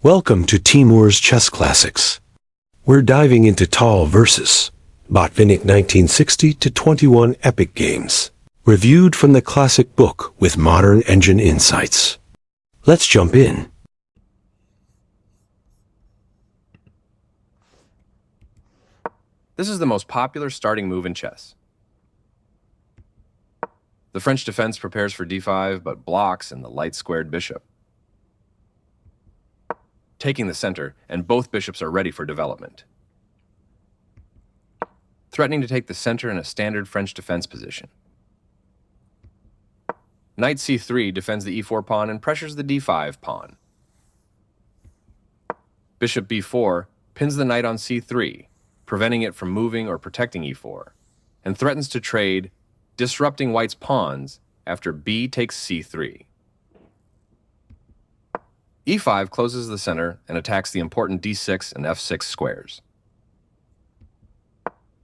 Welcome to Timur's Chess Classics. We're diving into Tal vs. Botvinnik 1960-21 epic games, reviewed from the classic book with modern engine insights. Let's jump in. This is the most popular starting move in chess. The French defense prepares for d5, but blocks in the light-squared bishop, taking the center, and both bishops are ready for development. Threatening to take the center in a standard French defense position. Knight c3 defends the e4 pawn and pressures the d5 pawn. Bishop b4 pins the knight on c3, preventing it from moving or protecting e4, and threatens to trade, disrupting white's pawns after b takes c3. e5 closes the center and attacks the important d6 and f6 squares.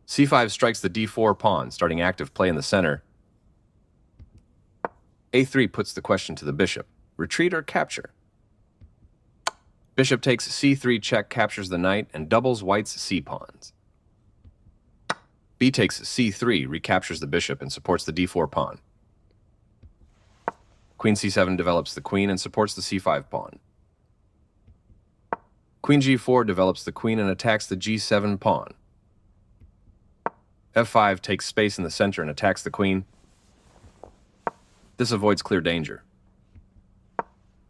c5 strikes the d4 pawn, starting active play in the center. a3 puts the question to the bishop, retreat or capture. Bishop takes c3 check, captures the knight, and doubles white's c-pawns. b takes c3, recaptures the bishop, and supports the d4 pawn. Queen c7 develops the queen and supports the c5 pawn. Queen g4 develops the queen and attacks the g7 pawn. f5 takes space in the center and attacks the queen. This avoids clear danger.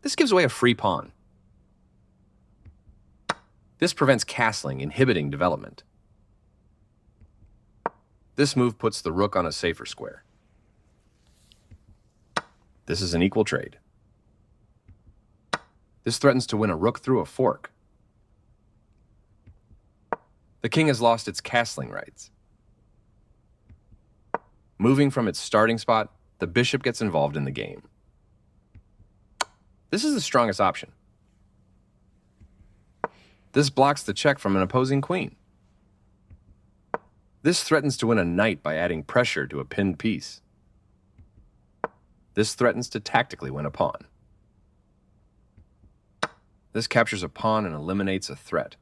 This gives away a free pawn. This prevents castling, inhibiting development. This move puts the rook on a safer square. This is an equal trade. This threatens to win a rook through a fork. The king has lost its castling rights. Moving from its starting spot, the bishop gets involved in the game. This is the strongest option. This blocks the check from an opposing queen. This threatens to win a knight by adding pressure to a pinned piece. This threatens to tactically win a pawn. This captures a pawn and eliminates a threat.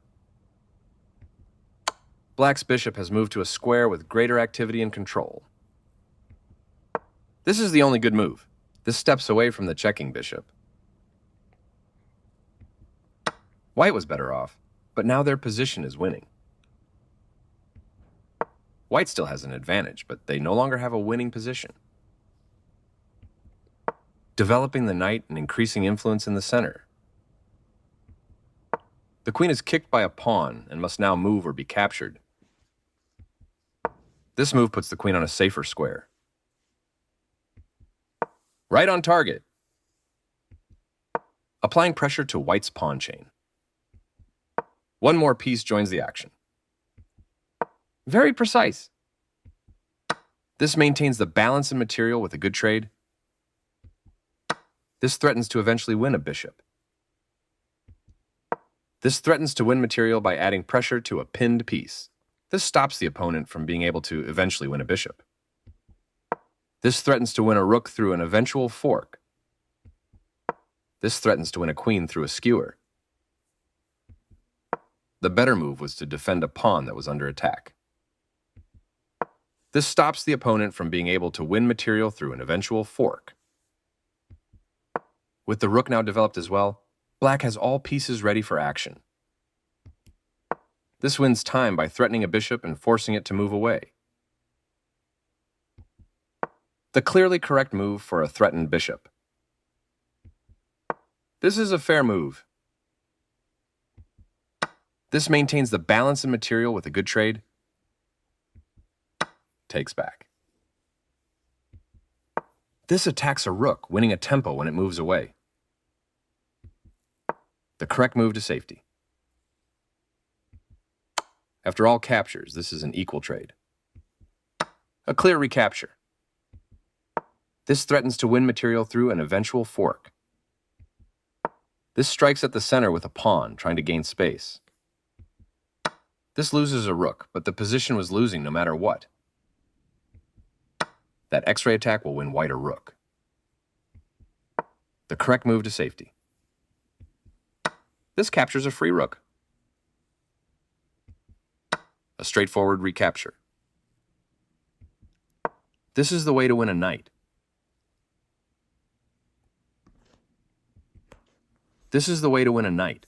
Black's bishop has moved to a square with greater activity and control. This is the only good move. This steps away from the checking bishop. White was better off, but now their position is winning. White still has an advantage, but they no longer have a winning position. Developing the knight and increasing influence in the center. The queen is kicked by a pawn and must now move or be captured. This move puts the queen on a safer square. Right on target. Applying pressure to white's pawn chain. One more piece joins the action. Very precise. This maintains the balance in material with a good trade. This threatens to eventually win a bishop. This threatens to win material by adding pressure to a pinned piece. This stops the opponent from being able to eventually win a bishop. This threatens to win a rook through an eventual fork. This threatens to win a queen through a skewer. The better move was to defend a pawn that was under attack. This stops the opponent from being able to win material through an eventual fork. With the rook now developed as well, Black has all pieces ready for action. This wins time by threatening a bishop and forcing it to move away. The clearly correct move for a threatened bishop. This is a fair move. This maintains the balance in material with a good trade. Takes back. This attacks a rook, winning a tempo when it moves away. The correct move to safety. After all captures, this is an equal trade. A clear recapture. This threatens to win material through an eventual fork. This strikes at the center with a pawn, trying to gain space. This loses a rook, but the position was losing no matter what. That X-ray attack will win white a rook. The correct move to safety. This captures a free rook. A straightforward recapture. This is the way to win a knight. This is the way to win a knight.